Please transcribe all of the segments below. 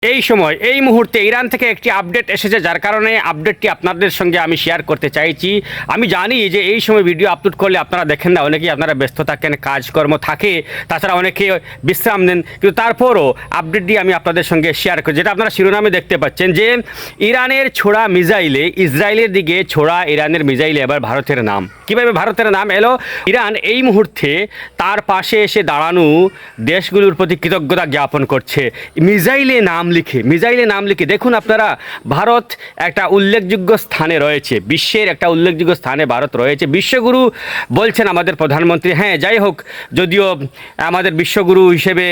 এই সময় এই মুহূর্তে ইরান থেকে একটি আপডেট এসেছে, যার কারণে আপডেটটি আপনাদের সঙ্গে আমি শেয়ার করতে চাইছি। আমি জানি যে এই সময় ভিডিও আপলোড করলে আপনারা দেখেন না, অনেকেই আপনারা ব্যস্ত থাকেন, কাজকর্ম থাকে, তাছাড়া অনেকে বিশ্রাম নেন, কিন্তু তারপরও আপডেটটি আমি আপনাদের সঙ্গে শেয়ার করি। যেটা আপনারা শিরোনামে দেখতে পাচ্ছেন যে ইরানের ছোড়া মিসাইলে, ইসরায়েলের দিকে ছোড়া ইরানের মিসাইলে এবার ভারতের নাম। কীভাবে ভারতের নাম এলো? ইরান এই মুহূর্তে তার পাশে এসে দাঁড়ানো দেশগুলোর প্রতি কৃতজ্ঞতা জ্ঞাপন করছে। মিসাইলে নাম লিখে দেখুন আপনারা, ভারত একটা উল্লেখযোগ্য স্থানে রয়েছে, বিশ্বের একটা উল্লেখযোগ্য স্থানে ভারত রয়েছে। বিশ্বগুরু বলছেন আমাদের প্রধানমন্ত্রী। হ্যাঁ, যাই হোক, যদিও আমাদের বিশ্বগুরু হিসেবে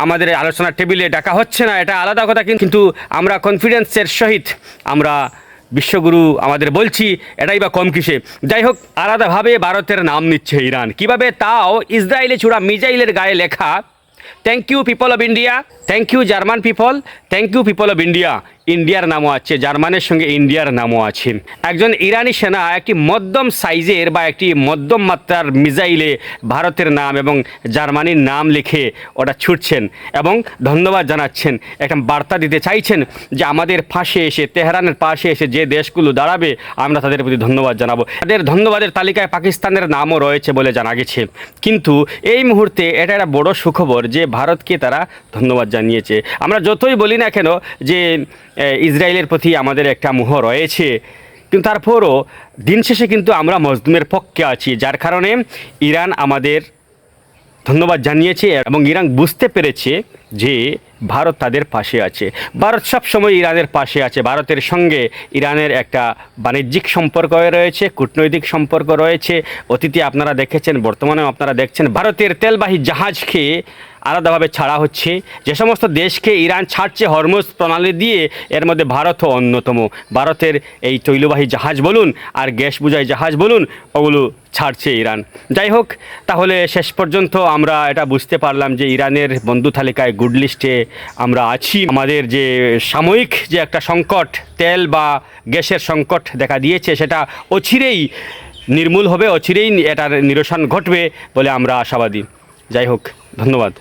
আমাদের আলোচনার টেবিলে ডাকা হচ্ছে না, এটা আলাদা কথা, কিন্তু আমরা কনফিডেন্সের সহিত আমরা বিশ্বগুরু আমাদের বলছি, এটাই বা কম কিসে। যাই হোক, আলাদাভাবে ভারতের নাম নিচ্ছে ইরান। কিভাবে? তাও ইসরায়েলে ছোড়া মিসাইলের গায়ে লেখা thank you people of India, thank you German people, thank you people of India. ইন্ডিয়ার নামও আছে, জার্মানের সঙ্গে ইন্ডিয়ার নামও আছে। একজন ইরানি সেনা একটি মধ্যম সাইজের বা একটি মধ্যম মাত্রার মিসাইলে ভারতের নাম এবং জার্মানির নাম লিখে ওটা ছুটছেন এবং ধন্যবাদ জানাচ্ছেন, একটা বার্তা দিতে চাইছেন যে আমাদের পাশে এসে, তেহরানের পাশে এসে যে দেশগুলো দাঁড়াবে আমরা তাদের প্রতি ধন্যবাদ জানাবো। তাদের ধন্যবাদের তালিকায় পাকিস্তানের নামও রয়েছে বলে জানা গেছে। কিন্তু এই মুহূর্তে এটা একটা বড় সুখবর যে ভারতকে তারা ধন্যবাদ জানিয়েছে। আমরা যতই বলি না কেন যে ইসরায়েলের প্রতি আমাদের একটা মোহ রয়েছে, কিন্তু তারপরও দিন শেষে কিন্তু আমরা মজলুমের পক্ষে আছি, যার কারণে ইরান আমাদের ধন্যবাদ জানিয়েছে এবং ইরান বুঝতে পেরেছে যে ভারত তাদের পাশে আছে। ভারত সবসময় ইরানের পাশে আছে। ভারতের সঙ্গে ইরানের একটা বাণিজ্যিক সম্পর্ক রয়েছে, কূটনৈতিক সম্পর্ক রয়েছে। অতীতে আপনারা দেখেছেন, বর্তমানেও আপনারা দেখছেন, ভারতের তেলবাহী জাহাজকে আলাদাভাবে ছাড়া হচ্ছে। যে সমস্ত দেশকে ইরান ছাড়ছে হরমুজ প্রণালী দিয়ে, এর মধ্যে ভারতও অন্যতম। ভারতের এই তৈলবাহী জাহাজ বলুন আর গ্যাস বোঝাই জাহাজ বলুন, ওগুলো ছাড়ছে ইরান। যাই হোক, তাহলে শেষ পর্যন্ত আমরা এটা বুঝতে পারলাম যে ইরানের বন্ধু তালিকায় গুড লিস্টে আমরা আছি। আমাদের যে সাময়িক যে একটা সংকট, তেল বা গ্যাসের সংকট দেখা দিয়েছে, সেটা অচিরেই নির্মূল হবে, অচিরেই এটার নিরসন ঘটবে বলে আমরা আশাবাদী। যাই হোক, ধন্যবাদ।